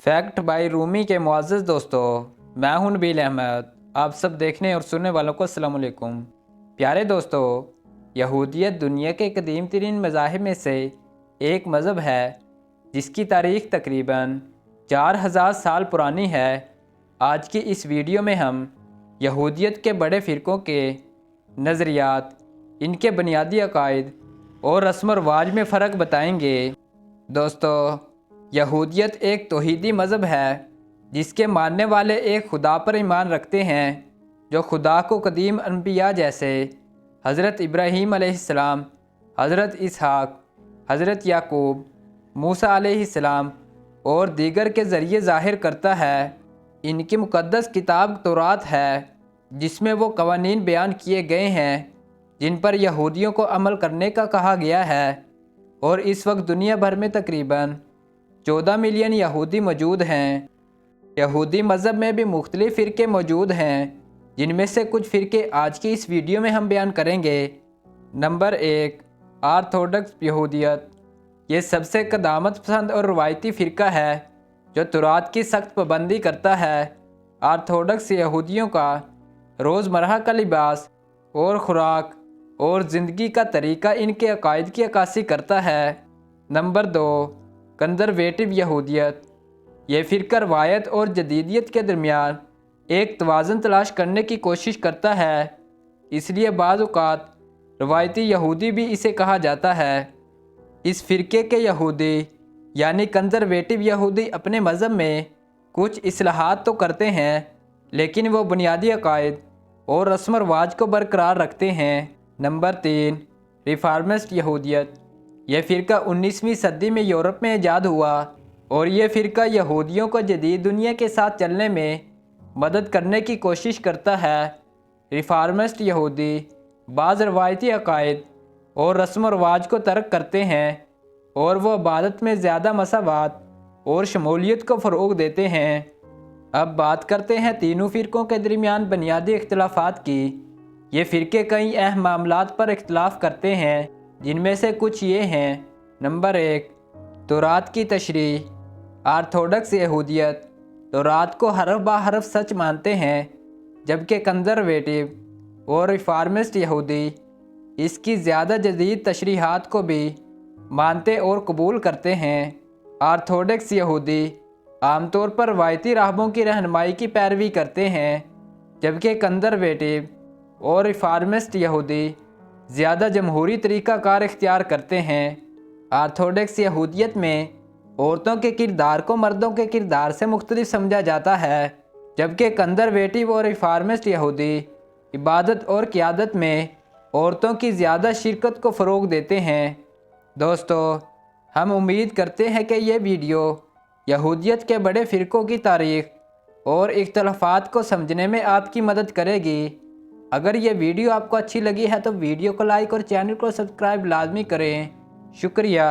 Fact bye Rumi के मुअज़्ज़ज़ दोस्तों, मैं हूं नबील अहमद। आप सब देखने और सुनने वालों को अस्सलाम वालेकुम। प्यारे दोस्तों, यहूदियत दुनिया के कदीम तरीन मज़ाहिब में से एक मज़हब है जिसकी तारीख़ तकरीबन 4000 साल पुरानी है। आज की इस वीडियो में हम यहूदियत के बड़े फ़िरक़ों के नज़रियात, इनके बुनियादी अकायद और रस्म व रवाज में फ़र्क बताएंगे। दोस्तों, यहूदियत एक तौहीदी मज़हब है जिसके मानने वाले एक खुदा पर ईमान रखते हैं जो खुदा को कदीम अनबिया जैसे हज़रत इब्राहीम अलैहिस्सलाम, हज़रत इसहाक, हज़रत याकूब, मूसा अलैहिस्सलाम और दीगर के ज़रिए ज़ाहिर करता है। इनकी मुक़द्दस किताब तौरात है जिसमें वो कवानीन बयान किए गए हैं जिन पर यहूदियों को अमल करने का कहा गया है। और इस वक्त दुनिया भर में तकरीबन 14 मिलियन यहूदी मौजूद हैं। यहूदी मज़हब में भी मुख्तलिफ़ फ़िरके मौजूद हैं जिनमें से कुछ फ़िरके आज की इस वीडियो में हम बयान करेंगे। नंबर 1, ऑर्थोडॉक्स यहूदियत। ये सबसे क़दामत पसंद और रवायती फ़िरका है जो तौरात की सख्त पाबंदी करता है। ऑर्थोडॉक्स यहूदियों का रोज़मर्रा का लिबास और खुराक और ज़िंदगी का तरीका इनके अकायद की अक्कासी करता है। Number 2, Conservative यहूदियत। ये फ़िरका रवायत और जदीदियत के दरमियान एक तवाज़ुन तलाश करने की कोशिश करता है, इसलिए बाज़ औक़ात रवायती यहूदी भी इसे कहा जाता है। इस फ़िरके के यहूदी यानी कंज़रवेटिव यहूदी अपने मज़हब में कुछ इस्लाहात तो करते हैं, लेकिन वो बुनियादी अकायद और रस्म रवाज को बरकरार रखते हैं। नंबर 3, रिफार्मिस्ट यहूदियत। यह फ़िरका 19वीं सदी में यूरोप में ईजाद हुआ और ये फ़िरका यहूदियों को जदीद दुनिया के साथ चलने में मदद करने की कोशिश करता है। रिफार्मिस्ट यहूदी बाज़ रवायती अकायद और रस्म रवाज को तर्क करते हैं और वो इबादत में ज़्यादा मसावात और शमूलियत को फ़रोग़ देते हैं। अब बात करते हैं तीनों फ़िरक़ों के दरमियान बुनियादी इख्तिलाफ़ात की। ये फ़िरके कई अहम मामलात पर इख्तिलाफ़ करते हैं जिनमें से कुछ ये हैं। नंबर 1, तौरात की तशरीह। ऑर्थोडॉक्स यहूदियत तौरात को हरफ बा हरफ सच मानते हैं, जबकि कंज़रवेटिव और रिफार्मिस्ट यहूदी इसकी ज़्यादा जदीद तशरीहात को भी मानते और कबूल करते हैं। ऑर्थोडॉक्स यहूदी आमतौर पर रवायती राहबों की रहनुमाई की पैरवी करते हैं, जबकि कंज़रवेटिव और रिफार्मिस्ट यहूदी ज़्यादा जमहूरी तरीक़ाकार इख्तियार करते हैं। ऑर्थोडॉक्स यहूदियत में औरतों के किरदार को मर्दों के किरदार से मुख्तलिफ समझा जाता है, जबकि कंज़रवेटिव और रिफार्मिस्ट यहूदी इबादत और क़ियादत में औरतों की ज़्यादा शिरकत को फ़रोग़ देते हैं। दोस्तों, हम उम्मीद करते हैं कि ये वीडियो यहूदियत के बड़े फ़िरक़ों की तारीख़ और इख्तिलाफ़ात को समझने में आपकी मदद करेगी। अगर ये वीडियो आपको अच्छी लगी है तो वीडियो को लाइक और चैनल को सब्सक्राइब लाजमी करें। शुक्रिया।